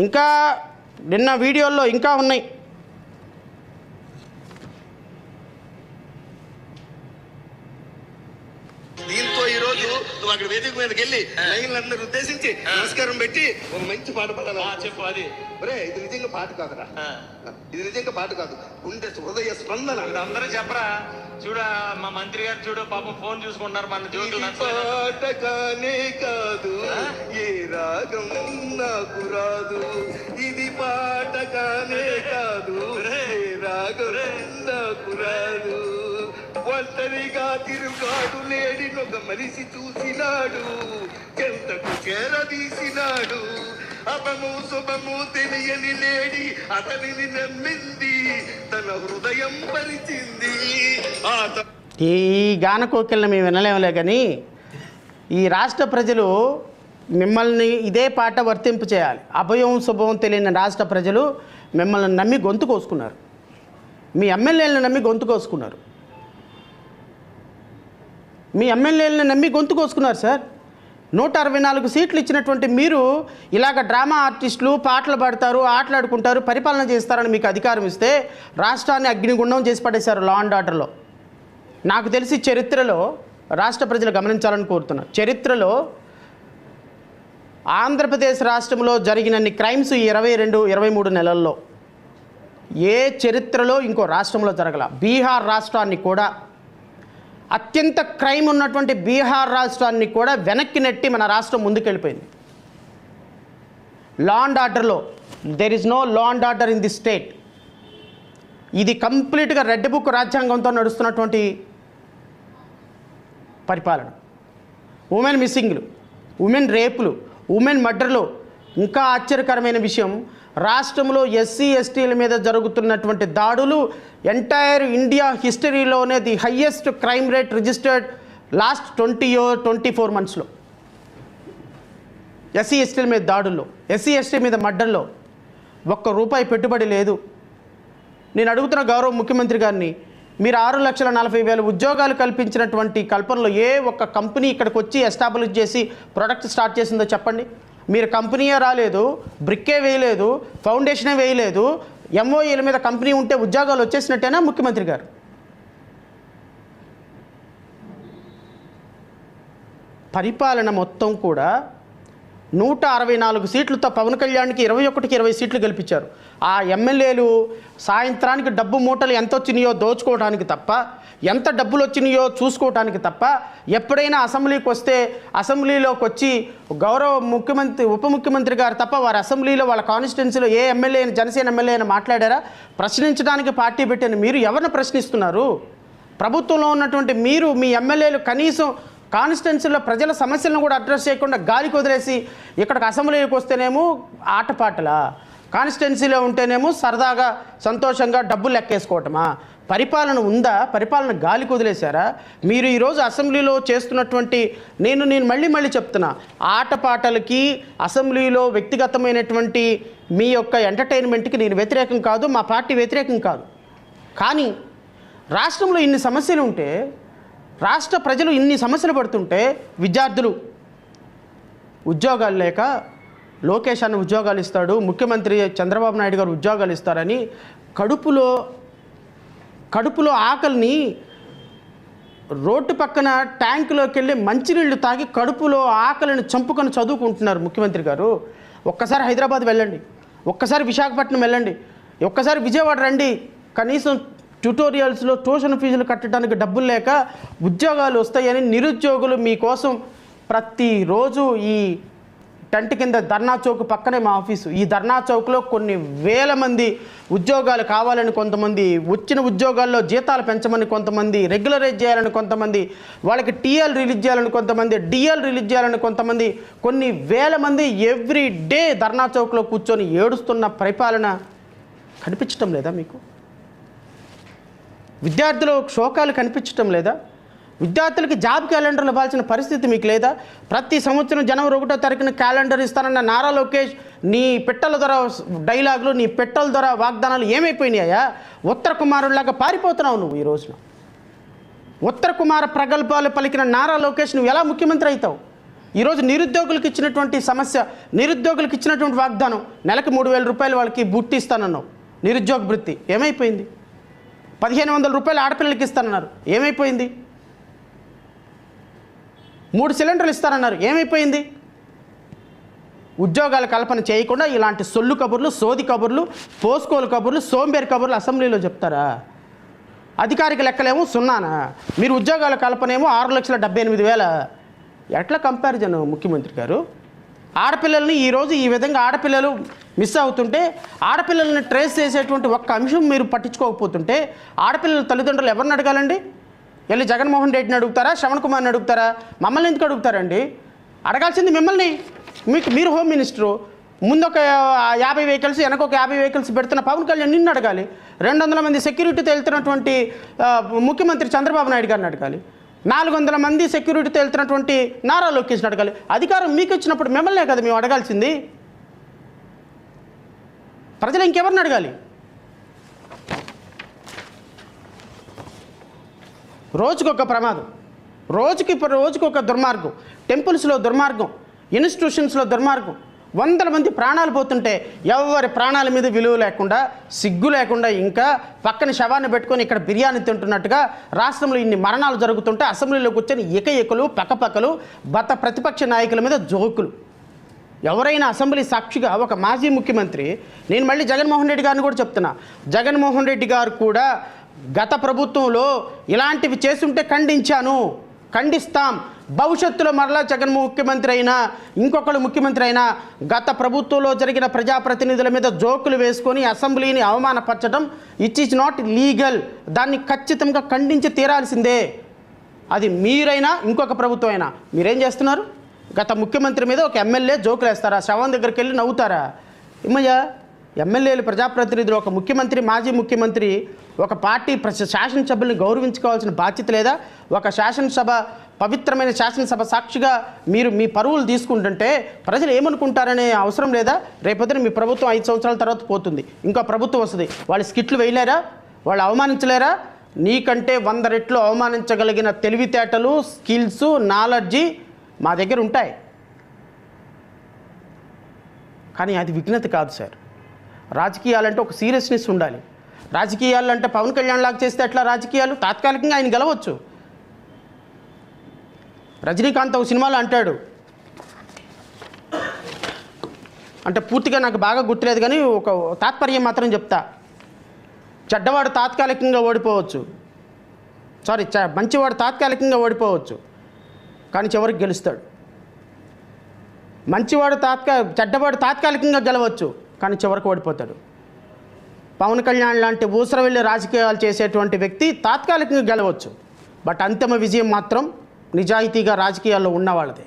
ఇంకా నిన్న వీడియోల్లో ఇంకా ఉన్నాయి. దీంతో ఈ రోజు నువ్వు అక్కడ వేదిక మీదకి వెళ్ళి లైన్లందరూ ఉద్దేశించి నమస్కారం పెట్టి ఒక మంచి పాట పాడాలి. చెప్పు అది. ఒరే, ఇది నిజంగా పాట కాదురా, ఇది నిజంగా పాట కాదు, గుండె హృదయ స్పందన. అందరూ చెప్పరా. చూడ మా మంత్రి గారు చూడు, పాపం ఫోన్ చూసుకుంటున్నారు. మన జోకులు పాట కానే కాదు, ఏ రాగం నాకు రాదు. ఇది పాట కానే కాదు, ఏ రాగం నాకు రాదు. ఒంటరిగా తిరుగాడు లేడినొక మనిషి చూసినాడు, ఎంతకు చేరదీసినాడు. అపము శుభము తెలియని లేడి అతనిని నమ్మింది, తన హృదయం పరిచింది. ఈ గాన కోకిలను మేము వినలేములే, కానీ ఈ రాష్ట్ర ప్రజలు మిమ్మల్ని ఇదే పాట వర్తింపు చేయాలి. అభయం శుభం తెలియని రాష్ట్ర ప్రజలు మిమ్మల్ని నమ్మి గొంతు కోసుకున్నారు, మీ ఎమ్మెల్యేలను నమ్మి గొంతు కోసుకున్నారు, మీ ఎమ్మెల్యేలను నమ్మి గొంతు కోసుకున్నారు సార్. 164 సీట్లు ఇచ్చినటువంటి మీరు ఇలాగ డ్రామా ఆర్టిస్టులు పాటలు పాడతారు, ఆటలాడుకుంటారు, పరిపాలన చేస్తారని మీకు అధికారం ఇస్తే రాష్ట్రాన్ని అగ్నిగుండం చేసి పడేశారు లా అండ్ ఆర్డర్లో. నాకు తెలిసి చరిత్రలో రాష్ట్ర ప్రజలు గమనించాలని కోరుతున్నారు, చరిత్రలో ఆంధ్రప్రదేశ్ రాష్ట్రంలో జరిగినన్ని క్రైమ్స్ 22-23 నెలల్లో ఏ చరిత్రలో ఇంకో రాష్ట్రంలో జరగల. బీహార్ రాష్ట్రాన్ని కూడా, అత్యంత క్రైమ్ ఉన్నటువంటి బీహార్ రాష్ట్రాన్ని కూడా వెనక్కి నెట్టి మన రాష్ట్రం ముందుకెళ్ళిపోయింది. లా అండ్ ఆర్డర్లో there is no law and order in the state. ఇది కంప్లీట్గా రెడ్ బుక్ రాజ్యాంగంతో నడుస్తున్నటువంటి పరిపాలన. ఉమెన్ మిస్సింగ్లు, ఉమెన్ రేపులు, ఉమెన్ మర్డర్లు. ఇంకా ఆశ్చర్యకరమైన విషయం, రాష్ట్రంలో ఎస్సీ ఎస్టీల మీద జరుగుతున్నటువంటి దాడులు ఎంటైర్ ఇండియా హిస్టరీలోనే the highest crime rate registered last 24 మంత్స్లో. ఎస్సీ ఎస్టీల మీద దాడుల్లో, ఎస్సీ ఎస్టీ మీద మర్డర్లో ₹1 పెట్టుబడి లేదు. నేను అడుగుతున్న గౌరవ ముఖ్యమంత్రి గారిని, మీరు 6,40,000 ఉద్యోగాలు కల్పించినటువంటి కల్పనలో ఏ ఒక్క కంపెనీ ఇక్కడికి వచ్చి ఎస్టాబ్లిష్ చేసి ప్రొడక్ట్ స్టార్ట్ చేసిందో చెప్పండి. మీరు కంపెనీయే రాలేదు, బ్రిక్కే వేయలేదు, ఫౌండేషనే వేయలేదు, ఎంఓఏల మీద కంపెనీ ఉంటే ఉద్యోగాలు వచ్చేసినట్టేనా ముఖ్యమంత్రి గారు? పరిపాలన మొత్తం కూడా 164 సీట్లతో పవన్ కళ్యాణ్కి 21కి 20 సీట్లు గెలిపించారు. ఆ ఎమ్మెల్యేలు సాయంత్రానికి డబ్బు మూటలు ఎంత వచ్చినాయో దోచుకోవడానికి తప్ప, ఎంత డబ్బులు వచ్చినాయో చూసుకోవడానికి తప్ప, ఎప్పుడైనా అసెంబ్లీకి వస్తే అసెంబ్లీలోకి వచ్చి గౌరవ ముఖ్యమంత్రి ఉప ముఖ్యమంత్రి గారు తప్ప వారి అసెంబ్లీలో వాళ్ళ కాన్స్టిట్యున్సీలో ఏ ఎమ్మెల్యే, జనసేన ఎమ్మెల్యే అయినా మాట్లాడారా? ప్రశ్నించడానికి పార్టీ పెట్టిన మీరు ఎవరిని ప్రశ్నిస్తున్నారు? ప్రభుత్వంలో ఉన్నటువంటి మీరు, మీ ఎమ్మెల్యేలు కనీసం కాన్స్టిట్యున్సీలో ప్రజల సమస్యలను కూడా అడ్రస్ చేయకుండా గాలికి వదిలేసి ఇక్కడికి అసెంబ్లీకి వస్తేనేమో ఆటపాటలా, కాన్స్టిట్యున్సీలో ఉంటేనేమో సరదాగా సంతోషంగా డబ్బులు లెక్కేసుకోవటమా? పరిపాలన ఉందా? పరిపాలన గాలికి వదిలేశారా? మీరు ఈరోజు అసెంబ్లీలో చేస్తున్నటువంటి నేను మళ్ళీ చెప్తున్నా, ఆటపాటలకి అసెంబ్లీలో వ్యక్తిగతమైనటువంటి మీ యొక్క ఎంటర్టైన్మెంట్కి నేను వ్యతిరేకం కాదు, మా పార్టీ వ్యతిరేకం కాదు. కానీ రాష్ట్రంలో ఇన్ని సమస్యలు ఉంటే, రాష్ట్ర ప్రజలు ఇన్ని సమస్యలు పడుతుంటే, విద్యార్థులు ఉద్యోగాలు లేక లోకేష్ అన్న ఉద్యోగాలు ఇస్తాడు, ముఖ్యమంత్రి చంద్రబాబు నాయుడు గారు ఉద్యోగాలు ఇస్తారని కడుపులో ఆకలిని రోడ్డు పక్కన ట్యాంకులోకి వెళ్ళి మంచినీళ్ళు తాగి కడుపులో ఆకలిని చంపుకొని చదువుకుంటున్నారు ముఖ్యమంత్రి గారు. ఒక్కసారి హైదరాబాద్ వెళ్ళండి, ఒక్కసారి విశాఖపట్నం వెళ్ళండి, ఒక్కసారి విజయవాడ రండి. కనీసం ట్యూటోరియల్స్లో ట్యూషన్ ఫీజులు కట్టడానికి డబ్బులు లేక ఉద్యోగాలు వస్తాయని నిరుద్యోగులు మీకోసం ప్రతిరోజు ఈ టెంట్ కింద ధర్నా చౌక్ పక్కనే మా ఆఫీసు, ఈ ధర్నా చౌక్లో కొన్ని వేల మంది ఉద్యోగాలు కావాలని కొంతమంది, వచ్చిన ఉద్యోగాల్లో జీతాలు పెంచమని కొంతమంది, రెగ్యులరైజ్ చేయాలని కొంతమంది, వాళ్ళకి టీఎల్ రిలీజ్ చేయాలని కొంతమంది, డిఎల్ రిలీజ్ చేయాలని కొంతమంది, కొన్ని వేల మంది ఎవ్రీ డే ధర్నా చౌక్లో కూర్చొని ఏడుస్తున్న పరిపాలన కనిపించటం లేదా మీకు? విద్యార్థుల శోకాలు కనిపించటం లేదా? విద్యార్థులకి జాబ్ క్యాలెండర్లు ఇవ్వాల్సిన పరిస్థితి మీకు లేదా? ప్రతి సంవత్సరం జనవరి 1వ తారీఖున క్యాలెండర్ ఇస్తానన్న నారా లోకేష్ నీ పెట్టల ధర డైలాగులు, నీ పెట్టల ధర వాగ్దానాలు ఏమైపోయినాయా? ఉత్తర కుమారుడిలాగా పారిపోతున్నావు నువ్వు. ఈ రోజున ఉత్తర కుమార ప్రగల్భాలు పలికిన నారా లోకేష్ నువ్వు ఎలా ముఖ్యమంత్రి అవుతావు? ఈరోజు నిరుద్యోగులకు ఇచ్చినటువంటి సమస్య, నిరుద్యోగులకు ఇచ్చినటువంటి వాగ్దానం, నెలకు 3,000 రూపాయలు వాళ్ళకి బుట్టి ఇస్తానన్నావు, నిరుద్యోగ వృత్తి ఏమైపోయింది? 1,500 రూపాయలు ఆడపిల్లలకి ఇస్తానన్నారు, ఏమైపోయింది? 3 సిలిండర్లు ఇస్తానన్నారు, ఏమైపోయింది? ఉద్యోగాల కల్పన చేయకుండా ఇలాంటి సొల్లు కబుర్లు, సోది కబుర్లు, పోస్కోలు కబుర్లు, సోంబేరు కబుర్లు అసెంబ్లీలో చెప్తారా? అధికారిక లెక్కలేమో 0నా? మీరు ఉద్యోగాల కల్పనేమో 6,78,000. ఎట్లా కంపారిజన్ ముఖ్యమంత్రి గారు? ఆడపిల్లల్ని ఈరోజు ఈ విధంగా ఆడపిల్లలు మిస్ అవుతుంటే, ఆడపిల్లల్ని ట్రేస్ చేసేటువంటి ఒక్క అంశం మీరు పట్టించుకోకపోతుంటే, ఆడపిల్లల తల్లిదండ్రులు ఎవరిని అడగాలండి? వెళ్ళి జగన్మోహన్ రెడ్డిని అడుగుతారా, శ్రవణ్ కుమార్ని అడుగుతారా? మమ్మల్ని ఎందుకు అడుగుతారండి? అడగాల్సింది మిమ్మల్ని. మీరు హోమ్ మినిస్టరు, ముందొక 50 వెహికల్స్, వెనకొక 50 వెహికల్స్ పెడుతున్న పవన్ కళ్యాణ్ నిన్ను అడగాలి. 200 మంది సెక్యూరిటీతో వెళ్తున్నటువంటి ముఖ్యమంత్రి చంద్రబాబు నాయుడు గారిని అడగాలి. 400 మంది సెక్యూరిటీతో వెళ్తున్నటువంటి నారా లోకేష్ని అడగాలి. అధికారం మీకు ఇచ్చినప్పుడు మిమ్మల్నే కదా మేము అడగాల్సింది. ప్రజలు ఇంకెవరిని అడగాలి? రోజుకొక ప్రమాదం, రోజుకొక దుర్మార్గం, టెంపుల్స్లో దుర్మార్గం, ఇన్స్టిట్యూషన్స్లో దుర్మార్గం, 100 మంది ప్రాణాలు పోతుంటే ఎవరి ప్రాణాల మీద విలువ లేకుండా, సిగ్గు లేకుండా, ఇంకా పక్కన శవాన్ని పెట్టుకొని ఇక్కడ బిర్యానీ తింటున్నట్టుగా రాష్ట్రంలో ఇన్ని మరణాలు జరుగుతుంటే అసెంబ్లీలో కూర్చొని ఏకలు పక్కపక్కలు ప్రతిపక్ష నాయకుల మీద జోకులు. ఎవరైనా అసెంబ్లీ సాక్షిగా ఒక మాజీ ముఖ్యమంత్రి, నేను మళ్ళీ జగన్మోహన్ రెడ్డి గారిని కూడా చెప్తున్నా, జగన్మోహన్ రెడ్డి గారు కూడా గత ప్రభుత్వంలో ఇలాంటివి చేస్తుంటే ఖండిస్తాం. భవిష్యత్తులో మరలా జగన్ ముఖ్యమంత్రి అయినా, ఇంకొకళ్ళు ముఖ్యమంత్రి అయినా, గత ప్రభుత్వంలో జరిగిన ప్రజాప్రతినిధుల మీద జోకులు వేసుకొని అసెంబ్లీని అవమానపరచడం ఇట్ ఈజ్ నాట్ లీగల్. దాన్ని ఖచ్చితంగా ఖండించి తీరాల్సిందే. అది మీరైనా ఇంకొక ప్రభుత్వం అయినా. మీరేం చేస్తున్నారు? గత ముఖ్యమంత్రి మీద ఒక ఎమ్మెల్యే జోకులు వేస్తారా? శవం దగ్గరికి వెళ్ళి నవ్వుతారా? ఏమయ్యా, ఎమ్మెల్యేలు, ప్రజాప్రతినిధులు, ఒక ముఖ్యమంత్రి, మాజీ ముఖ్యమంత్రి, ఒక పార్టీ శాసనసభ్యుల్ని గౌరవించుకోవాల్సిన బాధ్యత లేదా? ఒక శాసనసభ, పవిత్రమైన శాసనసభ సాక్షిగా మీరు మీ పరువులు తీసుకుంటుంటే ప్రజలు ఏమనుకుంటారనే అవసరం లేదా? రేపొద్దున మీ ప్రభుత్వం 5 సంవత్సరాల తర్వాత పోతుంది, ఇంకో ప్రభుత్వం వస్తుంది, వాళ్ళు స్కిట్లు వేయలేరా? వాళ్ళు అవమానించలేరా? నీకంటే 100 రెట్లు అవమానించగలిగిన తెలివితేటలు, స్కిల్స్, నాలెడ్జి మా దగ్గర ఉంటాయి. కానీ అది విఘ్నత కాదు సార్. రాజకీయాలంటే ఒక సీరియస్నెస్ ఉండాలి. రాజకీయాలంటే పవన్ కళ్యాణ్ లాగా చేస్తే ఎట్లా? రాజకీయాలు తాత్కాలికంగా ఆయన గెలవచ్చు. రజనీకాంత్ ఒక సినిమాలో అంటాడు, అంటే పూర్తిగా నాకు బాగా గుర్తులేదు కానీ ఒక తాత్పర్యం మాత్రం చెప్తా, చెడ్డవాడు తాత్కాలికంగా ఓడిపోవచ్చు, మంచివాడు తాత్కాలికంగా ఓడిపోవచ్చు, కానీ చివరికి గెలుస్తాడు. చెడ్డవాడు తాత్కాలికంగా గెలవచ్చు, కానీ చివరికి ఓడిపోతాడు. పవన్ కళ్యాణ్ లాంటి ఊసర వెళ్ళి రాజకీయాలు చేసేటువంటి వ్యక్తి తాత్కాలికంగా గెలవచ్చు, బట్ అంతిమ విజయం మాత్రం నిజాయితీగా రాజకీయాల్లో ఉన్న వాళ్ళదే.